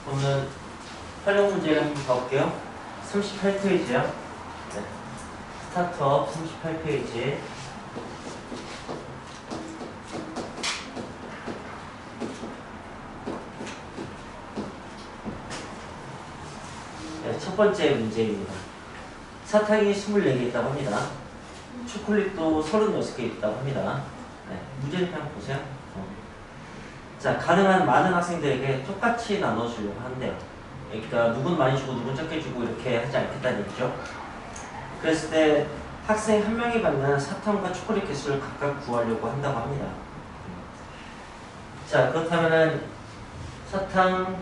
그러면 활용 문제를 한번 봐볼게요. 38페이지요. 네. 스타트업 38페이지. 네, 첫 번째 문제입니다. 사탕이 24개 있다고 합니다. 초콜릿도 36개 있다고 합니다. 네, 문제를 그냥 보세요. 자, 가능한 많은 학생들에게 똑같이 나눠주려고 하는데요. 그러니까 누군 많이 주고 누군 적게 주고 이렇게 하지 않겠다는 얘기죠. 그랬을 때 학생 한 명이 받는 사탕과 초콜릿 개수를 각각 구하려고 한다고 합니다. 자, 그렇다면은 사탕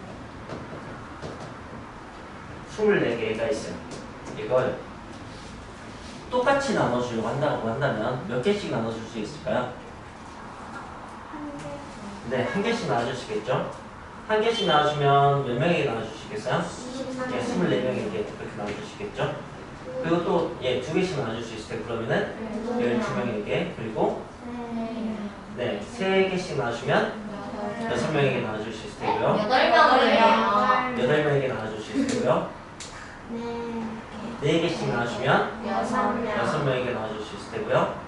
24개가 있어요. 이걸 똑같이 나눠주려고 한다고 한다면 몇 개씩 나눠줄 수 있을까요? 네, 한 개씩 나눠주시겠죠? 한 개씩 나눠주면 몇 명에게 나눠주시겠어요? 예, 24명에게 그렇게 나눠주시겠죠? 그리고 또, 예, 2개씩 나눠줄 수 있을 때 그러면은 12명에게, 그리고 네, 3개씩 나눠주면 6명에게 나눠줄 수 있을 테고요. 8명에게 나눠줄 수 있을 테고요. 4개씩 나눠주면 6명에게 나눠줄 수 있을 테고요.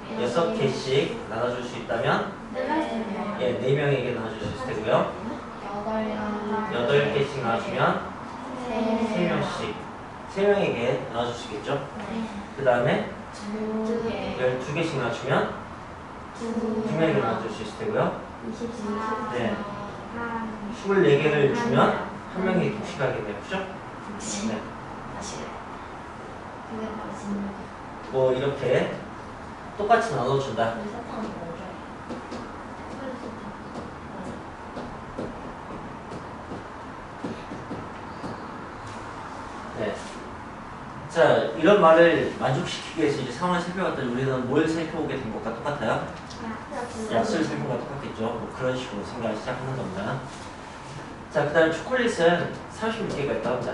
6개씩 나눠줄 수 있다면 예, 4명에게 나눠줄 수 있을 테고요. 8개씩 나눠주면 3명에게 나눠주시겠죠? 그 다음에 12개씩 나눠주면 2명에게 나눠줄 수 있을 테고요. 네, 24개를 주면 1명이 독식하겠네요. 그죠? 네. 뭐 이렇게 똑같이 나눠준다. 네. 자, 이런 말을 만족시키기 위해서 이제 상황을 살펴봤더니 우리는 뭘 살펴보게 된 것과 똑같아요? 약수를 살펴본 것과 똑같겠죠. 뭐 그런 식으로 생각을 시작하는 겁니다. 자, 그 다음에 초콜릿은 36개가 있다고 합니다.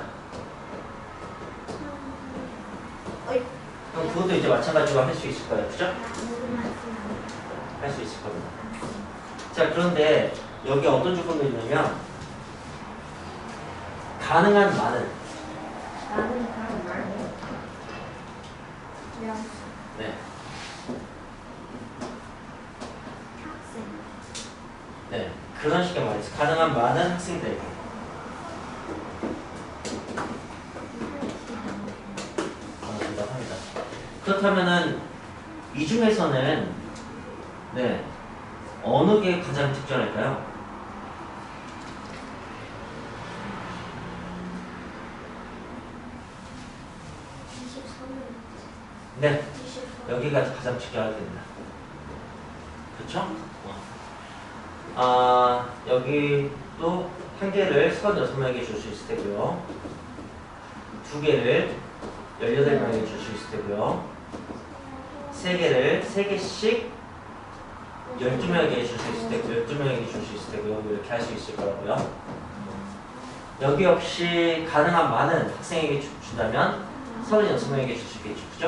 그럼 그것도 이제 마찬가지로 할 수 있을 거예요. 그죠? 할 수 있을 겁니다. 자, 그런데 여기 어떤 조건이 있냐면 가능한 많은 네. 네, 그런 식의 말이 있어요. 가능한 많은 학생들에게 나눠준다고 합니다. 그렇다면은 이 중에서는 네, 어느 게 가장 적절할까요? 네, 여기가 가장 적절하게 됩니다. 그렇죠? 여기 또 한 개를 36명에게 줄 수 있을 테고요. 2개를 18명에게 줄 수 있을 테고요. 3개를 3개씩 12명에게 줄 수 있을 테고 12명에게 줄 수 있을 테고요. 뭐 이렇게 할 수 있을 거라고요. 여기 역시 가능한 많은 학생에게 준다면 36명에게 줄 수 있겠죠. 그죠?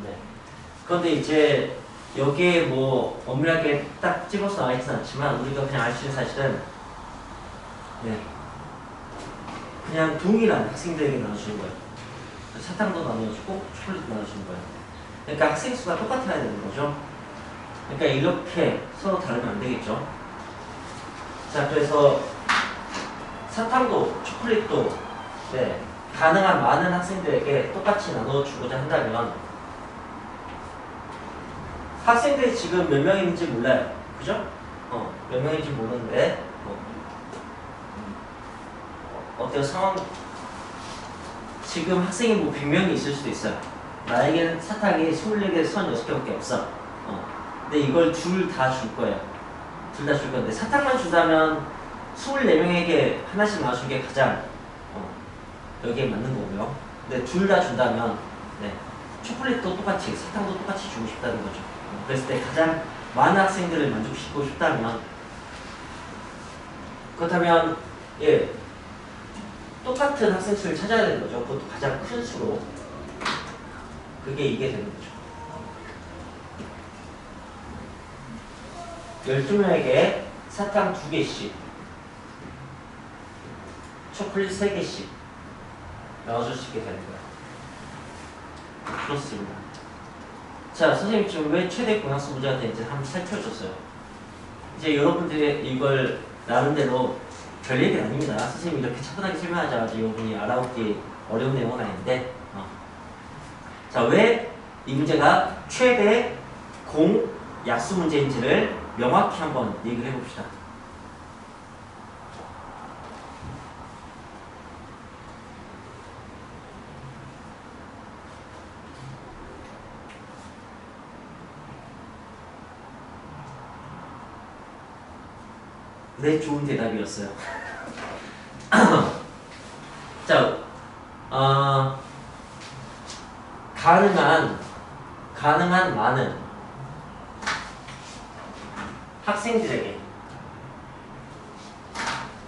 네. 그런데 이제 여기에 뭐 엄밀하게 딱 집어서 나와 있진 않지만 우리가 그냥 알 수 있는 사실은 네, 그냥 동일한 학생들에게 나눠주는 거예요. 사탕도 나눠주고 초콜릿도 나눠주는 거예요. 그러니까 학생 수가 똑같아야 되는 거죠. 그러니까 이렇게 서로 다르면 안 되겠죠. 자, 그래서 사탕도 초콜릿도 네, 가능한 많은 학생들에게 똑같이 나눠주고자 한다면 학생들이 지금 몇 명인지 몰라요. 그죠? 몇 명인지 모르는데 어때요? 상황 지금 학생이 뭐 100명이 있을 수도 있어요. 나에게는 사탕이 24개에서 36개밖에 없어. 근데 이걸 다 줄 거예요. 둘 다 줄 건데 사탕만 주자면 24명에게 하나씩 나눠주는 게 가장 여기에 맞는 거고요. 근데 둘 다 준다면 네, 초콜릿도 똑같이 사탕도 똑같이 주고 싶다는 거죠. 그랬을 때 가장 많은 학생들을 만족시키고 싶다면 그렇다면 예, 똑같은 학생 수를 찾아야 되는 거죠. 그것도 가장 큰 수로. 그게 이게 되는 거죠. 12명에게 사탕 2개씩, 초콜릿 3개씩 나눠줄 수 있게 되는 거야. 그렇습니다. 자, 선생님 지금 왜 최대 공약수 문제가 되는지 한번 살펴줬어요. 이제 여러분들이 이걸 나름대로 별 얘기는 아닙니다. 선생님이 이렇게 차분하게 설명하자마자 여러분이 알아보기 어려운 내용은 아닌데, 자, 왜 이 문제가 최대 공약수 문제인지를 명확히 한번 얘기를 해봅시다. 네, 좋은 대답이었어요. 자, 가능한 많은 학생들에게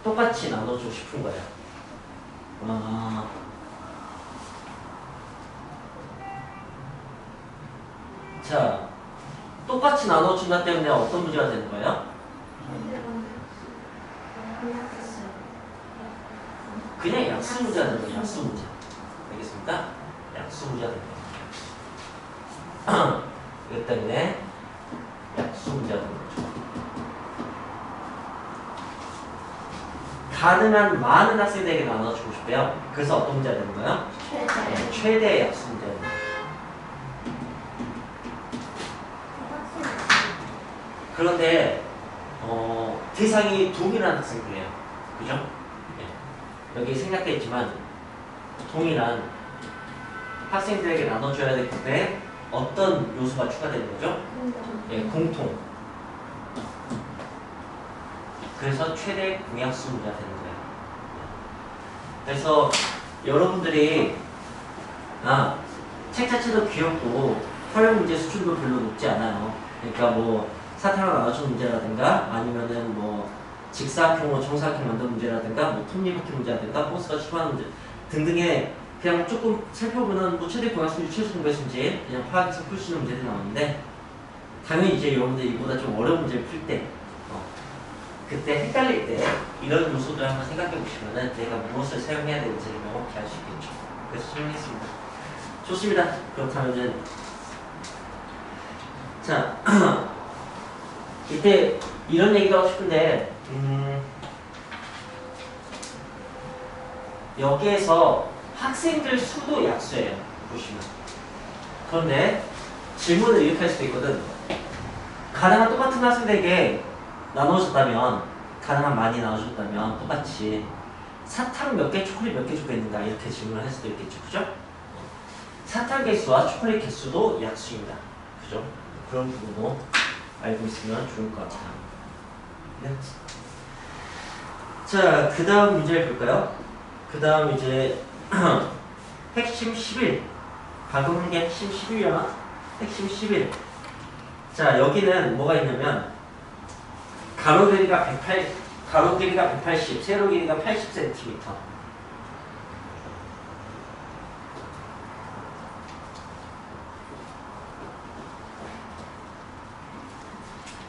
똑같이 나눠주고 싶은 거예요. 자, 똑같이 나눠준다 때문에 어떤 문제가 되는 거예요? 그냥 약수 문제가 되는 거예요. 약수 문제. 알겠습니까? 약수 문제가 되는 거예요. 이것 때문에 약수 문제가 되는 거죠. 가능한 많은 학생들에게 나눠주고 싶어요. 그래서 어떤 문제가 되는 거예요? 최대의 약수 문제가 되는 거예요. 그런데 대상이 동일한 학생들이에요. 그죠? 네. 여기 생략되어 있지만 동일한 학생들에게 나눠줘야 될 때 어떤 요소가 추가되는 거죠? 예, 공통. 그래서 최대 공약수 문제가 되는 거예요. 그래서 여러분들이 책 자체도 귀엽고 활용 문제 수준도 별로 높지 않아요. 그러니까 뭐 사탕을 나눠주는 문제라든가 아니면은 뭐 직사각형으로 정사각형 만드는 문제라든가 뭐 톱니바퀴 문제라든가 버스가 출발하는 문제 등등의 그냥 조금 살펴보는 뭐 최대 공약수 유추해서 공부했을 문제 그냥 화학에서 풀 수 있는 문제들이 나오는데 당연히 이제 여러분들이 이보다 좀 어려운 문제를 풀 때 그때 헷갈릴 때 이런 요소들 한번 생각해 보시면은 내가 무엇을 사용해야 되는지를 명확히 알 수 있겠죠. 그래서 설명했습니다. 좋습니다. 그렇다면은 자 이때 이런 얘기도 하고 싶은데 여기에서 학생들 수도 약수예요. 보시면. 그런데 질문을 이렇게 할 수도 있거든. 가능한 똑같은 학생들에게 나눠줬다면 가능한 많이 나눠줬다면 똑같이 사탕 몇 개, 초콜릿 몇 개 주겠는가 이렇게 질문을 할 수도 있겠죠. 그죠? 사탕 개수와 초콜릿 개수도 약수입니다. 그죠? 그런 부분도 알고 있으면 좋을 것 같아요. 네. 자, 그 다음 문제를 볼까요? 그 다음 이제 핵심 11 방금 한 게 핵심 11이야. 핵심 11. 자, 여기는 뭐가 있냐면 가로 길이가 180, 세로 길이가 80cm.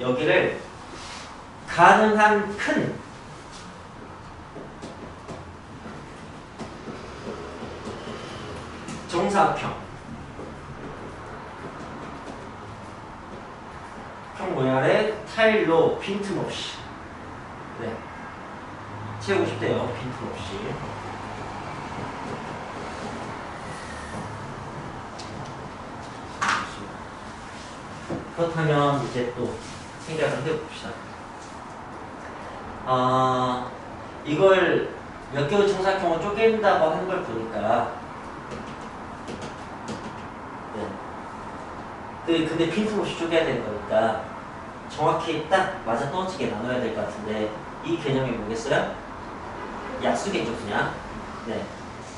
여기를 가능한 큰 정사각형 평 모양의 타일로 빈틈없이 채우고 싶대요. 빈틈없이. 그렇다면 이제 또 생각을 해봅시다. 이걸 몇 개의 정사각형을 쪼갠다고 하는 걸 보니까 근데 빈틈없이 쪼개야 되는 거니까 정확히 딱 맞아 떨어지게 나눠야 될 것 같은데 이 개념이 뭐겠어요? 약수겠죠 그냥. 네.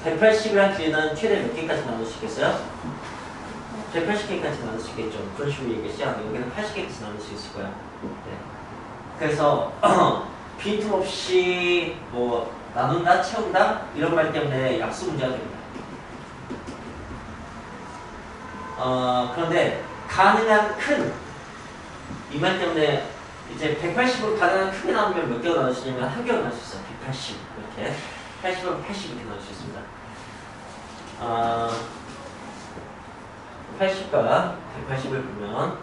180이라는 길이는 최대 몇 개까지 나눌 수 있겠어요? 180개까지 나눌 수 있겠죠. 그런 식으로 얘기했죠. 여기는 80개까지 나눌 수 있을 거야. 네. 그래서 빈틈없이 뭐 나눈다, 채운다 이런 말 때문에 약수 문제가 됩니다. 그런데 가능한 큰 이 말 때문에 이제 180으로 가장 크게 나오면 몇 개가 나올 수 있냐면 한 개가 나올 수 있어요. 180 이렇게 80으로 80 이렇게 나올 수 있습니다. 80과 180을 보면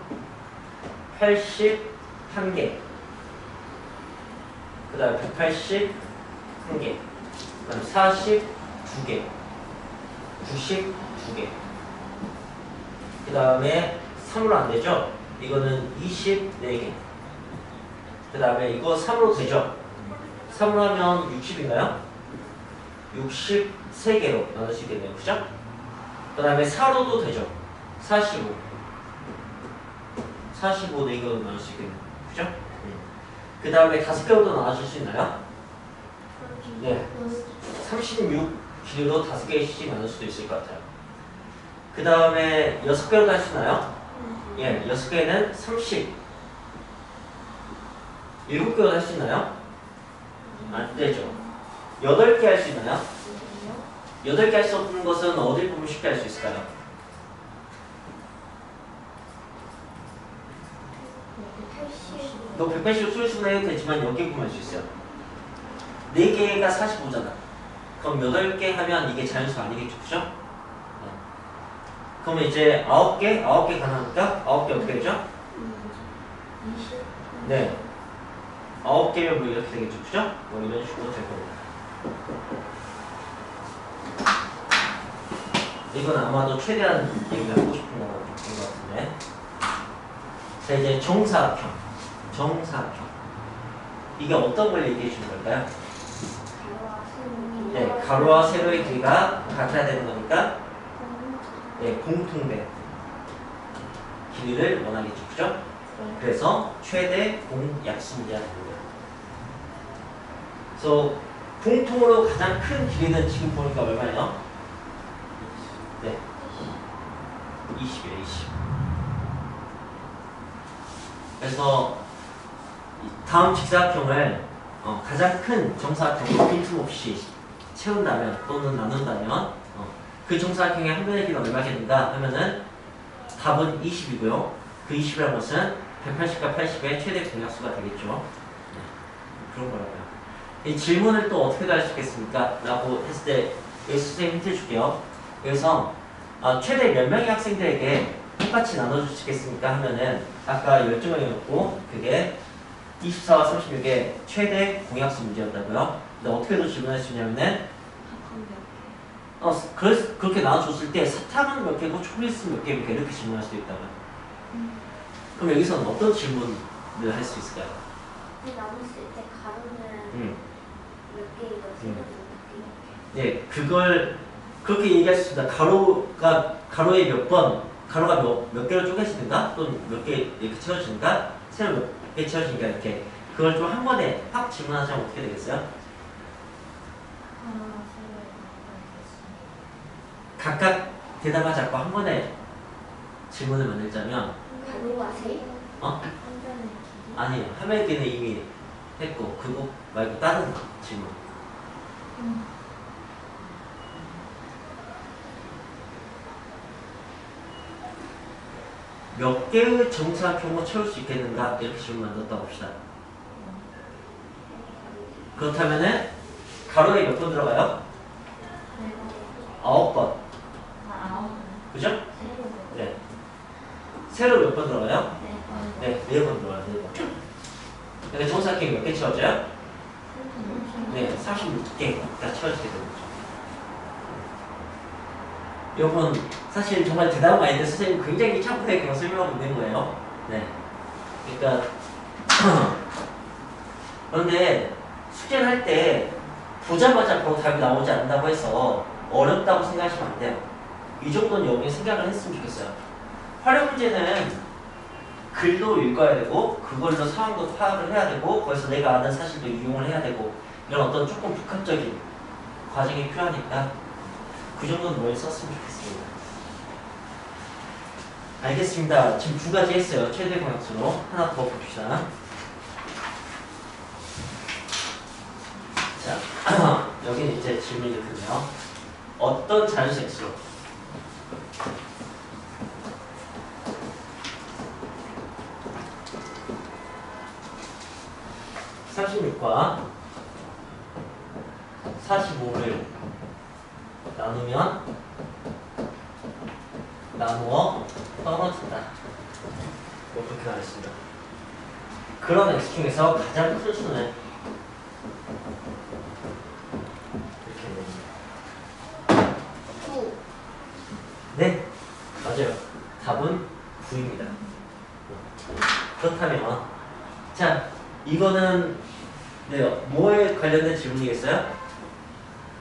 81개, 그 다음에 181개, 그 다음에 42개, 92개, 그 다음에 3으로 안 되죠? 이거는 24개. 그 다음에 이거 3으로 되죠? 3으로 하면 60인가요? 63개로 나눌 수 있겠네요. 그죠? 그 다음에 4로도 되죠? 45. 45 4개로 나눌 수 있겠네요. 그죠? 그 다음에 5개로도 나눠줄 수 있나요? 네. 36 길이로 5개씩 나눌 수도 있을 것 같아요. 그 다음에 6개로도 할 수 있나요? 예, 6개는 30. 7개로 할 수 있나요? 안 되죠. 8개 할 수 있나요? 8개 할 수 없는 것은 어딜 보면 쉽게 할 수 있을까요? 너 180을 소리수나 해도 되지만 여기 보면 할 수 있어요. 4개가 45잖아. 그럼 8개 하면 이게 자연수 아니겠죠? 그죠? 네. 그러면 이제 9개 가능합니까? 9개 어떻게 되죠? 네. 9개면 뭐 이렇게 되겠죠? 그죠? 뭐 이런 식으로 될 겁니다. 이건 아마도 최대한 얘기를 하고 싶은 것 같은데. 자, 이제 정사각형. 이게 어떤 걸 얘기해 주는 걸까요? 네, 가로와 세로의 길이가 같아야 되는 거니까 네, 공통된 길이를 원하겠죠. 그죠? 그래서 최대 공약수문제가 됩니다. 그래서 공통으로 가장 큰 길이는 지금 보니까 얼마예요? 네, 20이에요. 20. 그래서 다음 직사각형을 가장 큰 정사각형으로 빈틈없이 채운다면 또는 나눈다면 그 정사각형의 한 변의 길이가 얼마겠는가 하면은 답은 20이고요. 그 20이라는 것은 180과 80의 최대 공약수가 되겠죠. 네, 그런 거라고요. 이 질문을 또 어떻게 할 수 있겠습니까? 라고 했을 때 여기 선생님 힌트 줄게요. 그래서 최대 몇 명의 학생들에게 똑같이 나눠줄 수 있겠습니까? 하면은 아까 12명이었고 그게 24와 36의 최대 공약수 문제였다고요. 근데 어떻게 더 질문할 수 있냐면은 그렇게 나눠줬을 때 사탕은 몇 개고 초콜릿은 몇 개입니까? 이렇게 질문할 수도 있다고요. 그럼 여기서는 어떤 질문을 할 수 있을까요? 나눴을 때 가로는 몇 개이고 세로는 몇 개? 네, 그걸 그렇게 얘기할 수 있습니다. 가로에 몇 번, 가로가 몇 개로 쪼개지는가? 또는 몇 개 이렇게 채워지는가? 세로 몇 개 채워지는가? 이렇게 그걸 좀 한 번에 확 질문하자면 어떻게 되겠어요? 각각 대답하지 않고 한 번에 질문을 만들자면 가로와 세? 아니요. 하면 걔는 이미 했고 그거 말고 다른 질문. 몇 개의 정사각형을 채울 수 있겠는가? 이렇게 질문 만들었다고 봅시다. 그렇다면은 가로에 몇 번 들어가요? 9번. 그죠? 네. 세로 몇 번 들어가요? 네, 4번 들어가요. 4번. 그러니까 정사각형이 몇 개 채워져요? 네, 36개가 채워지게 되는 거죠. 이건 사실 정말 대단한 거 아닌데 선생님 굉장히 차분하게 그냥 설명하고 있는 거예요. 네. 그러니까 그런데 숙제를 할 때 보자마자 바로 답이 나오지 않는다고 해서 어렵다고 생각하시면 안 돼요. 이 정도는 여기 생각을 했으면 좋겠어요. 활용 문제는 글도 읽어야 되고 그걸로 상황도 파악을 해야 되고 거기서 내가 아는 사실도 이용을 해야 되고 이런 어떤 조금 복합적인 과정이 필요하니까 그 정도는 뭘 썼으면 좋겠습니다. 알겠습니다. 지금 2가지 했어요. 최대 공약수로. 하나 더 봅시다. 자, 여기는 이제 질문이 있거든요. 어떤 자연수 x로 36과 45를 나누면 나누어 떨어진다. 뭐 그렇게 나왔습니다. 그런 x 중에서 가장 큰 수는 이렇게 됩니다. 9. 네, 맞아요. 답은 9입니다. 그렇다면 자, 이거는 네, 뭐에 관련된 질문이겠어요?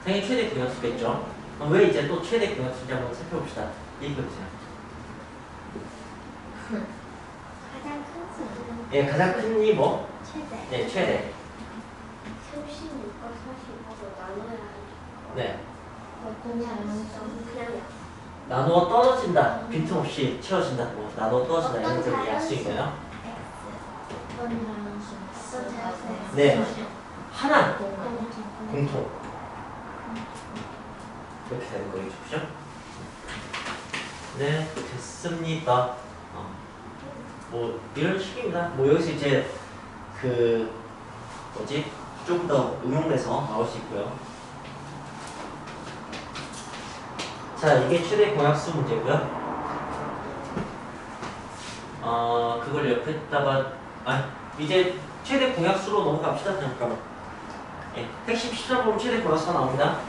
당연히 최대 공약수겠죠. 그럼 왜 이제 또 최대 공약수인지 한번 살펴봅시다. 얘기해보세요. 가장 큰 수는 예, 가장 큰 이 뭐? 최대. 네, 최대. 36과 45로 나눠야 하니까. 네, 그냥 나누어 떨어진다. 빈틈없이 채워진다. 뭐 나누어 떨어진다. 이런 어떤 것들 약수인가요? X. 네, 하나 공통. 이렇게 되는 거겠죠, 그죠? 네, 됐습니다. 뭐 이런 식입니다. 뭐 여기서 이제 그 뭐지? 좀 더 응용돼서 나올 수 있고요. 자, 이게 최대 공약수 문제고요. 그걸 옆에다가 이제 최대 공약수로 넘어갑시다. 잠깐만. 예, 핵심 13번 최대 공약수가 나옵니다.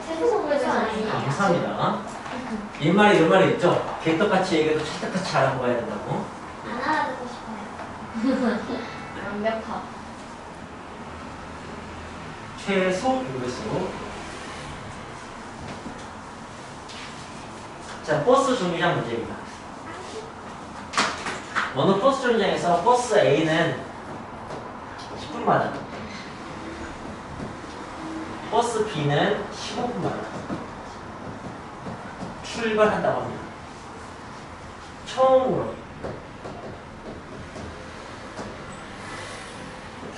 최소공에서 아니에요. 감사합니다. 일말에 이런 말이 있죠. 개떡같이 얘기해도 찰떡같이 알아봐야 된다고. 안 알아듣고 싶어요. 완벽함. 최소 공배수. 자, 버스 정류장 문제입니다. 어느 버스 정류장에서 버스 A는 10분마다, 버스 B는 15분마다 출발한다고 합니다. 처음으로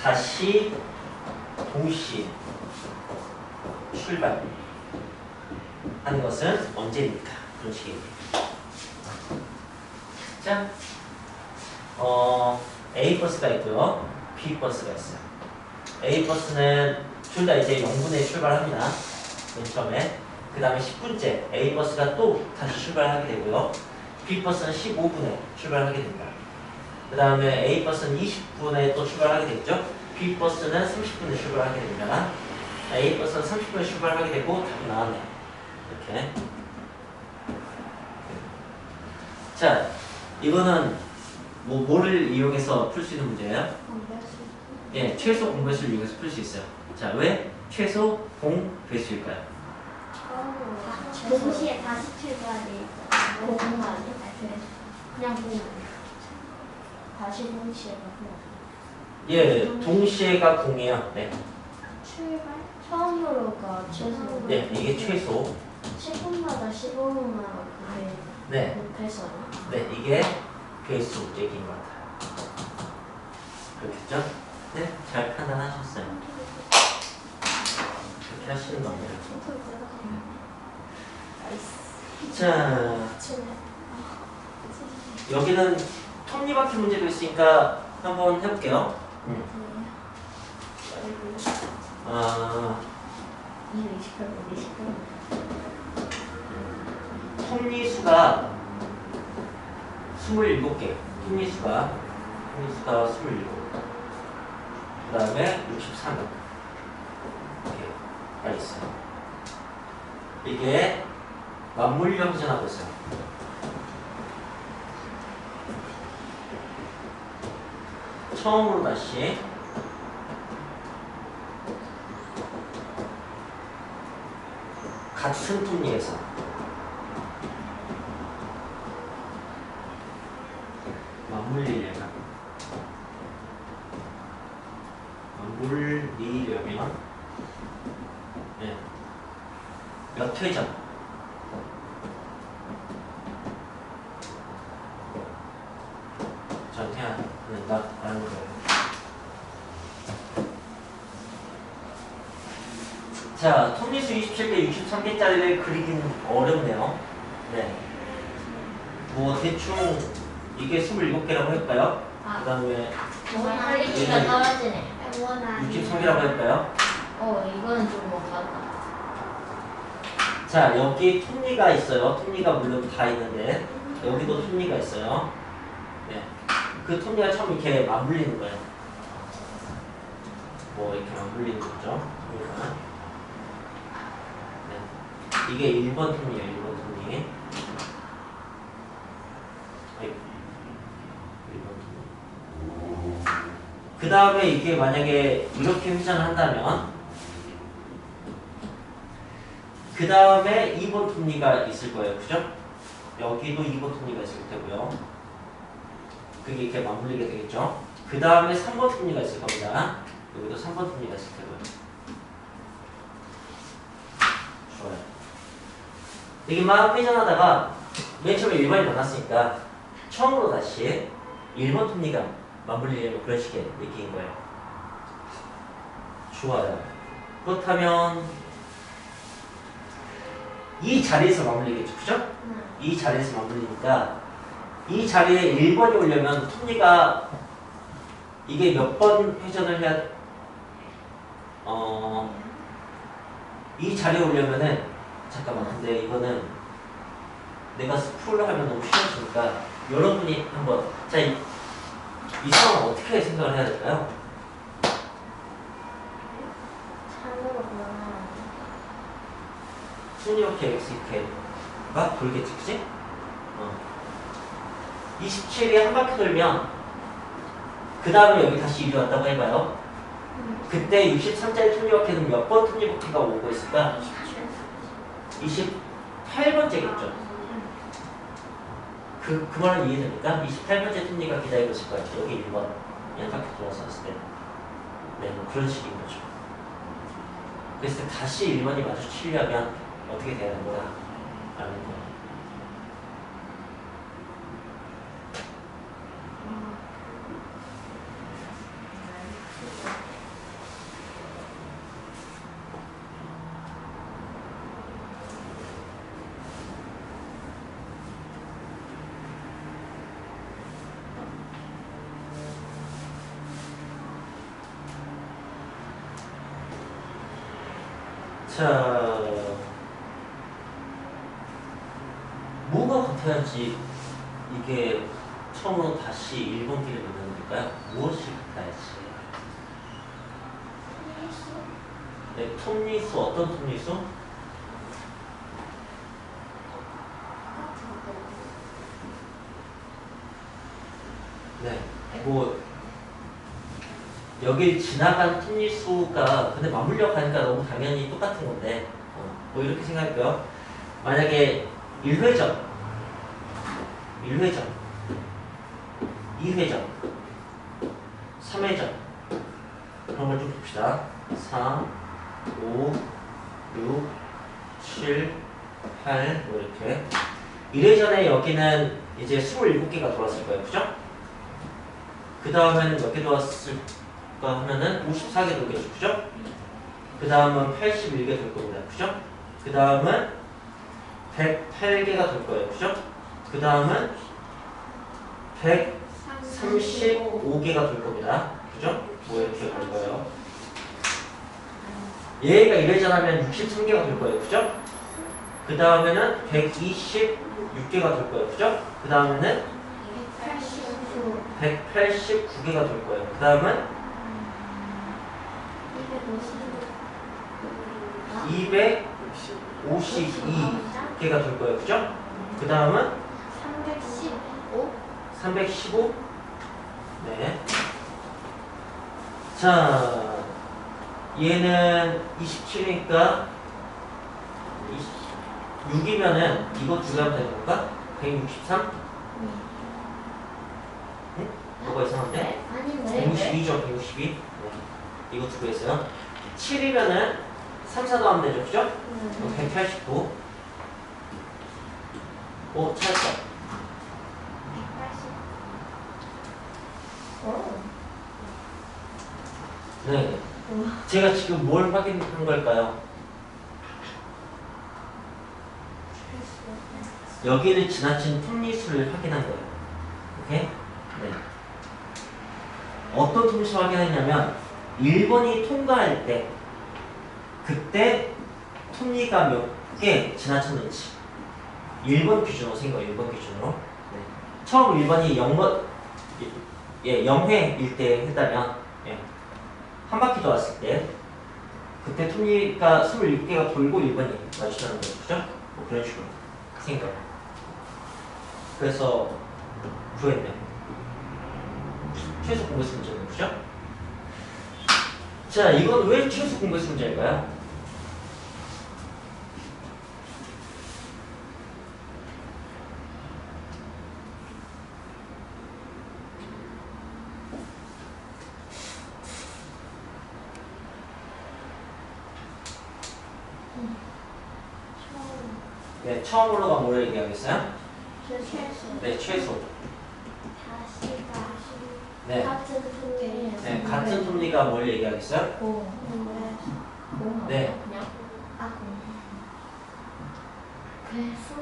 다시 동시에 출발하는 것은 언제입니까? 그런 식입니다. 자, A 버스가 있고요, B 버스가 있어요. A 버스는 둘 다 이제 0분에 출발합니다. 맨 처음에. 그 다음에 10분째 A 버스가 또 다시 출발하게 되고요. B 버스는 15분에 출발하게 됩니다. 그 다음에 A 버스는 20분에 또 출발하게 되겠죠. B 버스는 30분에 출발하게 됩니다. A 버스는 30분에 출발하게 되고 답이 나왔네요. 이렇게. 자, 이거는 뭐를 이용해서 풀 수 있는 문제예요? 예, 최소 공배수를 이용해서 풀 수 있어요. 자, 왜 최소 공배수일까요? 동시에 다시 출발이 공부 아니야? 그냥 공부. 다시 동시에 가고. 예, 동시에가 공이에요. 네, 출발? 처음으로가 최소. 네, 이게 최소. 10분마다 15분마다 그게 네, 급해서요. 네, 이게 배수 얘기인 것 같아요. 그렇겠죠? 네, 잘 판단하셨어요. 그렇게 하시는 겁니다. 자, 여기는 톱니바퀴 문제도 있으니까 한번 해볼게요. 톱니수가 27개. 톱니수가 27. 그 다음에 63개. 이렇게 있어요. 이게 맞물려 회전하고 있어요. 처음으로 다시 같은 톱니에서 맞물리려면 네. 몇 회전? 저한테 한다라는 거예요. 자, 톱니수 27개, 63개짜리를 그리기는 어렵네요. 네. 뭐 대충 이게 27개라고 할까요? 그 다음에 정말 퀄리티가 떨어지네. 원아. 63개라고 할까요? 이거는 좀 못하다. 자, 여기 톱니가 있어요. 톱니가 물론 다 있는데 여기도 톱니가 있어요. 네. 그 톱니가 처음 이렇게 맞물리는 거예요. 뭐 이렇게 맞물리는 거죠. 톱니가. 네. 이게 1번 톱니예요. 1번 톱니. 그 다음에 이게 만약에 이렇게 회전을 한다면 그 다음에 2번 톱니가 있을 거예요. 그죠? 여기도 2번 톱니가 있을 테고요. 그게 이렇게 맞물리게 되겠죠? 그 다음에 3번 톱니가 있을 겁니다. 여기도 3번 톱니가 있을 테고요. 좋아요. 이게 막 회전하다가 맨 처음에 1번이 만났으니까 처음으로 다시 1번 톱니가 맞물리려면 그런 식의 느낌인 거예요. 좋아요. 그렇다면 이 자리에서 맞물리겠죠. 그죠? 이 자리에서 맞물리니까 이 자리에 1번이 오려면 톱니가 이게 몇 번 회전을 해야 이 자리에 오려면은 잠깐만 근데 이거는 내가 스풀로 하면 너무 쉬워지니까 여러분이 한번 자 이 상황 어떻게 생각을 해야 될까요? 참으로 그러면 순 이렇게 x 이렇게가 돌겠지, 그치? 27이 한 바퀴 돌면 그 다음에 여기 다시 이리 왔다고 해봐요. 그때 63짜리 톱니바퀴는 몇 번 톱니바퀴가 오고 있을까? 28번째겠죠. 그 말은 이해됩니까? 28번째 톱니가 기다리고 있을 거예요. 여기 1번 한 바퀴 돌아서 왔을 때. 네, 뭐 그런 식인 거죠. 그래서 다시 1번이 마주치려면 어떻게 돼야 된다? 라는 거예요. 자, 뭐가 같아야지 이게 처음으로 다시 1번 길을 만드는 걸까요? 무엇이 같아야지? 네, 톱니수, 어떤 톱니수? 네, 뭐 여길 지나간 톱니수가 근데 맞물려 가니까 너무 당연히 똑같은 건데 뭐 이렇게 생각할게요. 만약에 1회전 2회전 3회전 그런 걸 좀 봅시다. 4, 5, 6, 7, 8 뭐 이렇게 1회전에 여기는 이제 27개가 돌았을 거예요. 그죠? 그 다음에는 몇 개 돌았을까 하면은 54개 돌겠죠. 그죠? 그 다음은 81개 돌 겁니다. 그죠? 그 다음은 108개가 돌 거예요. 그죠? 그 다음은 135개가 돌 겁니다. 그죠? 뭐 이렇게 돌 거예요. 얘가 1회전 하면 63개가 돌 거예요. 그죠? 그 다음에는 126개가 돌 거예요. 그죠? 그 다음에는 189개가 돌 거예요. 그 다음은 252개가 돌 거예요. 그죠? 그 다음은 315? 네. 자, 얘는 27이니까 6이면은 이거 두 개 하면 되는 건가? 163? 응? 뭐가 이상한데? 아닌데? 162죠, 162. 네. 이거 두 개 있어요. 7이면은 3, 4도 하면 되죠, 그죠? 189. 오, 찾았다. 네. 제가 지금 뭘 확인한 걸까요? 여기를 지나친 톱니수를 확인한 거예요. 오케이? 네. 어떤 통계수 확인했냐면 1번이 통과할 때 그때 톱니가 몇 개 지나쳤는지 1번 기준으로 생긴 거예요. 1번 기준으로. 네. 처음 1번이 0번, 예, 0회일 때 했다면 예, 한 바퀴 돌았을 때 그때 톱니가 26개가 돌고 1번이 맞추자는 거죠. 그죠? 뭐 그런 식으로 생긴 거예요. 그래서 구했네. 최소 공배수 문제는 그죠? 자, 이건 왜 최소 공배수 문제일까요? 네, 처음으로가 뭐를 얘기하겠어요? 최소. 네, 최소. 다시. 네, 같은 통계. 네 같은 톱니가 뭘 얘기하겠어요? 고. 네. 그냥. 아, 그래서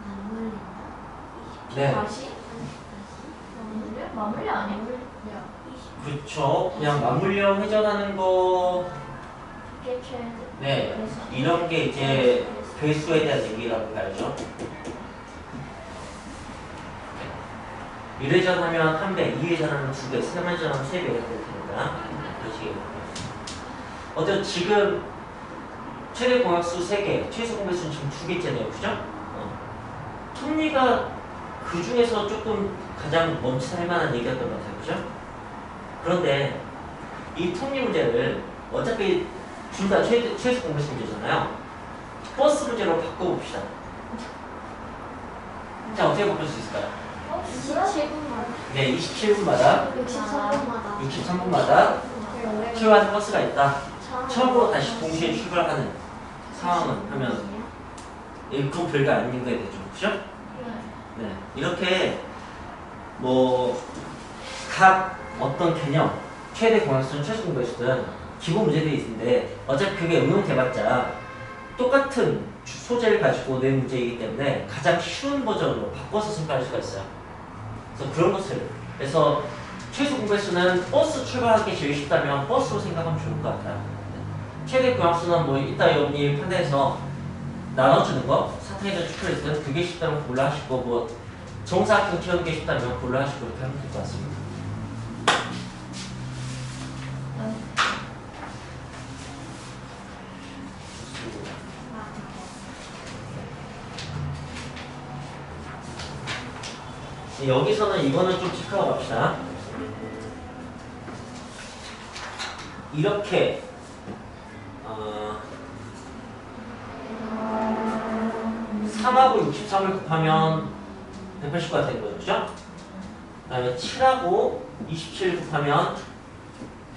맞물린다. 네. 다시. 마무리 아니고. 그렇죠. 그냥 맞물려 회전하는 거, 이게 최소. 네, 이런 게 이제 배수에 대한 얘기라고 봐야죠. 1회전 하면 1배, 2회전 하면 2배, 3회전 하면 3배 이렇게 될 테니까 그렇지. 어때요? 지금 최대 공약수 3개, 최소 공배수는 지금 2개째네요. 그죠? 톱니가 그 중에서 조금 가장 멈칫할 만한 얘기였던 것 같아요. 그죠? 그런데 이 톱니 문제를 어차피 둘 다 최소 공배수 문제잖아요. 버스 문제로 바꿔봅시다. 자, 어떻게 바꿀 수 있을까요? 27분마다. 네, 27분마다 63분마다. 63분마다 출발하는 버스가 있다. 처음으로 다시 동시에 출발하는 상황은 하면 그건 별거 아닌 거에 되죠. 그죠? 네. 이렇게 뭐 각 어떤 개념, 최대 공약수든 최소 공배수든 기본 문제들이 있는데 어차피 그게 응용돼봤자 똑같은 소재를 가지고 낸 문제이기 때문에 가장 쉬운 버전으로 바꿔서 생각할 수가 있어요. 그래서 그런 것을 그래서 최소 공배수는 버스 출발하기 제일 쉽다면 버스로 생각하면 좋을 것 같아요. 최대 공약수는 뭐 이따 여러분이 판단해서 나눠주는 거 사탕이든 초콜릿든 그게 쉽다면 골라 하시고 뭐 정사각형 채우는 게 쉽다면 골라 하시고 이렇게 하면 될 것 같습니다. 여기서는 이거는 좀 체크하고 갑시다. 이렇게 3하고 63을 곱하면 180가 되는 거죠. 그죠? 그 다음에 7하고 27을 곱하면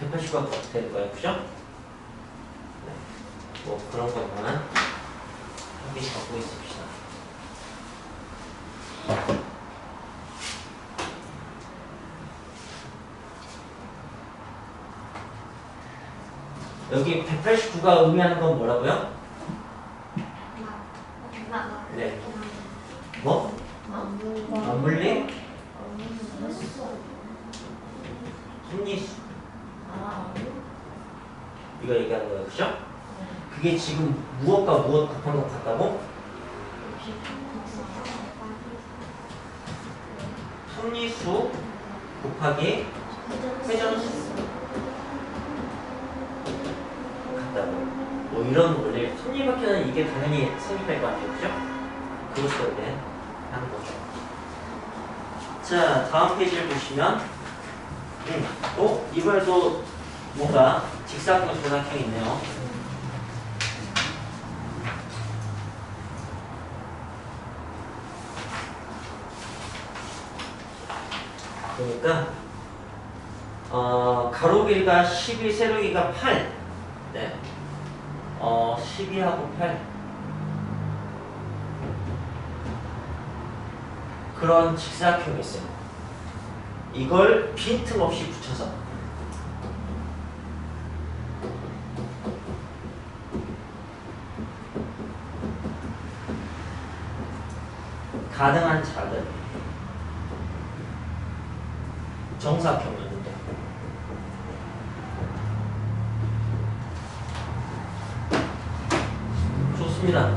180가 되는 거예요. 그죠? 네. 뭐 그런 것만 한 개씩 갖고 있읍시다. 여기 189가 의미하는 건 뭐라고요? 네. 뭐? 맞물림? 톱니수. 이거 얘기하는 거예요. 그죠? 그게 지금 무엇과 무엇 곱한 것 같다고? 톱니수 곱하기 회전수 같다고. 뭐 이런 원리. 톱니바퀴는 이게 당연히 생략될 것 같아요. 그죠? 그것 때문에 하는 거죠. 자, 다음 페이지를 보시면 이번에도 뭔가 직사각형, 도사각형이 있네요. 그러니까 가로 길이가 12, 세로 길이가 8. 네. 12하고 8. 그런 직사각형이 있어요. 이걸 빈틈없이 붙여서 가능한 작은 정사각형을 좋습니다.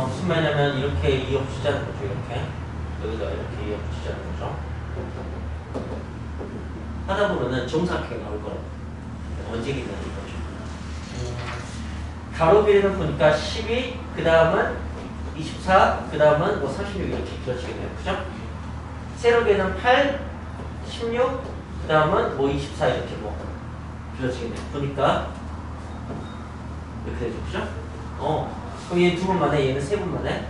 무슨 말이냐면 이렇게 이어 붙이자는 거죠. 이렇게 여기다 이렇게 이어 붙이자는 거죠. 하다 보면은 정사각형이 나올 거라고. 언제기든 나올 거죠. 가로 길이는 보니까 12, 그 다음은 24, 그 다음은 뭐 36 이렇게 길어지겠네요. 그죠? 세로 길이는 8, 16, 그 다음은 뭐 24 이렇게 뭐 길어지겠네요. 보니까 이렇게 되죠. 그죠? 그럼 얘 두 번 만에, 얘는 세 번 만에.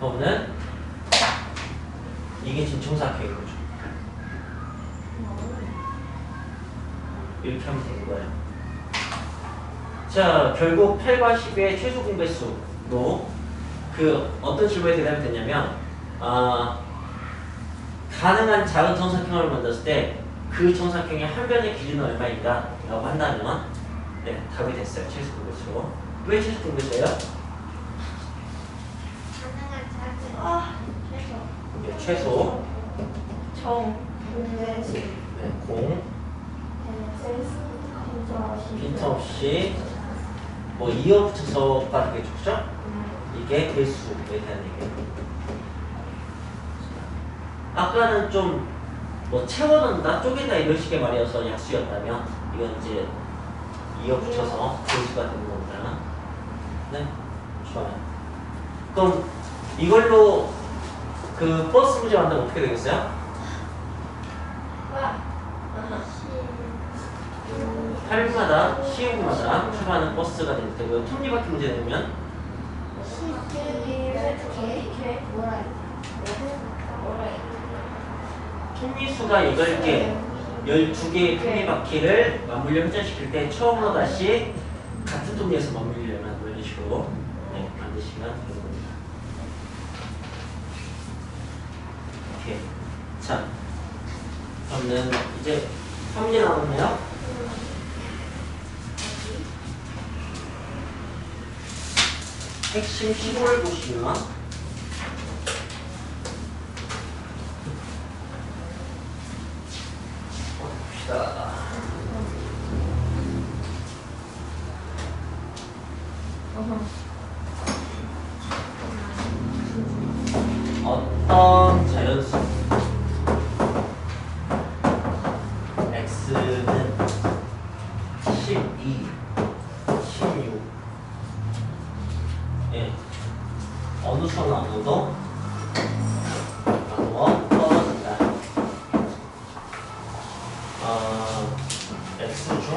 그러면은 이게 지금 정사각형인 거죠. 이렇게 하면 되는 거예요. 자, 결국 8과 10의 최소 공배수로 그 어떤 질문에 대답이 됐냐면, 가능한 작은 정사각형을 만들었을 때 그 정사각형의 한 변의 기준은 얼마인가? 라고 한다면, 네, 답이 됐어요. 최소 공배수로. 왜 최소 공배수예요? 가능한 작은 최소. 네, 최소. 공배수. 네, 공. 빈틈없이 뭐 이어 붙여서 빠르게 줬죠? 이게 배수에 대한 얘기예요. 아까는 좀 뭐 채워넣는다, 쪼갠다 이런 식의 말이어서 약수였다면 이건 이제 이어 붙여서 배수가 되는 겁니다. 네, 좋아요. 그럼 이걸로 그 버스 문제 만들면 어떻게 되겠어요? 8분마다, 시흥마다 출발하는 버스가 될 테고요. 톱니바퀴 문제 내면 톱니수가 8개, 12개의 톱니바퀴를 맞물려 회전시킬 때 처음으로 다시 같은 톱니에서 맞물리려면 이런 식으로 만드시면 되는 겁니다. 오케이. 자, 그러면 이제 3문제 남았네요. 핵심 15를 보시면 봅시다. 어떤 자연수 x는 12, 16 예. 어느 수 나눠도 나누어 떨어진다. x 중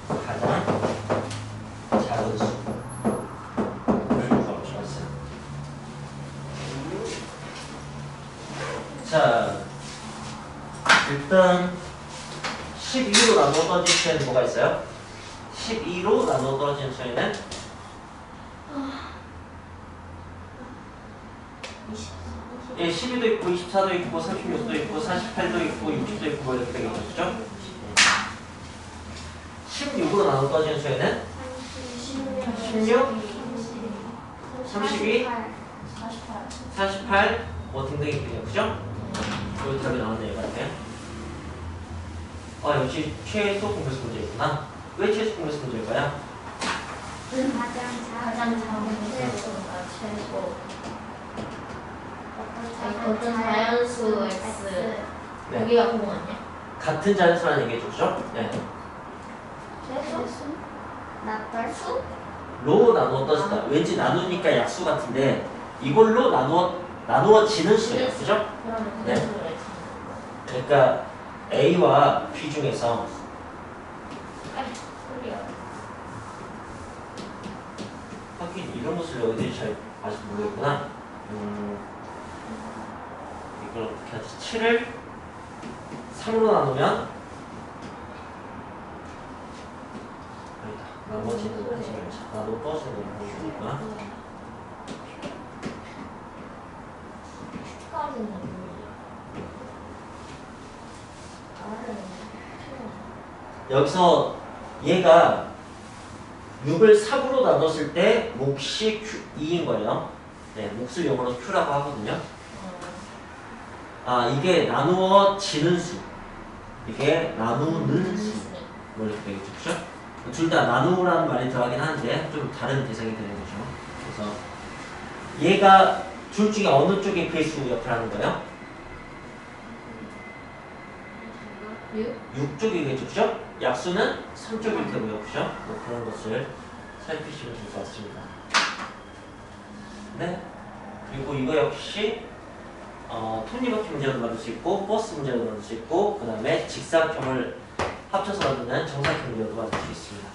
가장 작은 수를 구하셨어요. 자, 일단 12로 나누어 떨어진 수에는 뭐가 있어요? 12로 나누어 떨어진 수에는 예, 12도 있고 24도 있고 36도 있고 48도 있고 60도 있고 뭐 이렇게 되겠죠. 그죠? 16으로 나눠 떨어지는 수에는 16, 32, 48, 뭐 등등이 있군요. 그죠? 여기 답이 나왔네요. 이렇게. 역시 최소 공배수 문제였구나. 왜 최소 공배수 문제일까요? 가장 작은 최소가 최소. 어떤 자연수 x. 네. 여기가 공 아니야? 같은 자연수라는 얘기죠. 그죠? 네. 최소? 낙달수? 로 나누어 떨어진다. 왠지 나누니까 약수 같은데 이걸로 나누어지는 수예요. 그죠? 그러면 네. 그대로 x. 그러니까 A와 B 중에서 소리야. 하긴 이런 것을 너희들이 잘 아직 모르겠구나. 이걸 어떻게 하지? 7을 3으로 나누면 아니다. 나머지는 하지 말자. 나도 떠지는 거니까. 까지는 뭐야? 여기서 얘가 6을 3으로 나눴을 때 몫이 2인 거예요. 네, 몫을 영어로 Q라고 하거든요. 이게 나누어지는 수. 이게 나누는 수. 뭐 이렇게 되겠죠. 그죠? 둘 다 나누라는 말이 들어가긴 하는데 좀 다른 대상이 되는 거죠. 그래서 얘가 둘 중에 어느 쪽의 배수 역할을 하는 거예요? 6? 6쪽이겠죠, 그죠? 약수는 3쪽일 테고요, 그죠? 뭐 그런 것을 살피시면 될 것 같습니다. 네. 그리고 이거 역시 톱니바퀴 문제로도 만들 수 있고 버스 문제로도 만들 수 있고 그 다음에 직사각형을 합쳐서 만드는 정사각형 문제로도 만들 수 있습니다.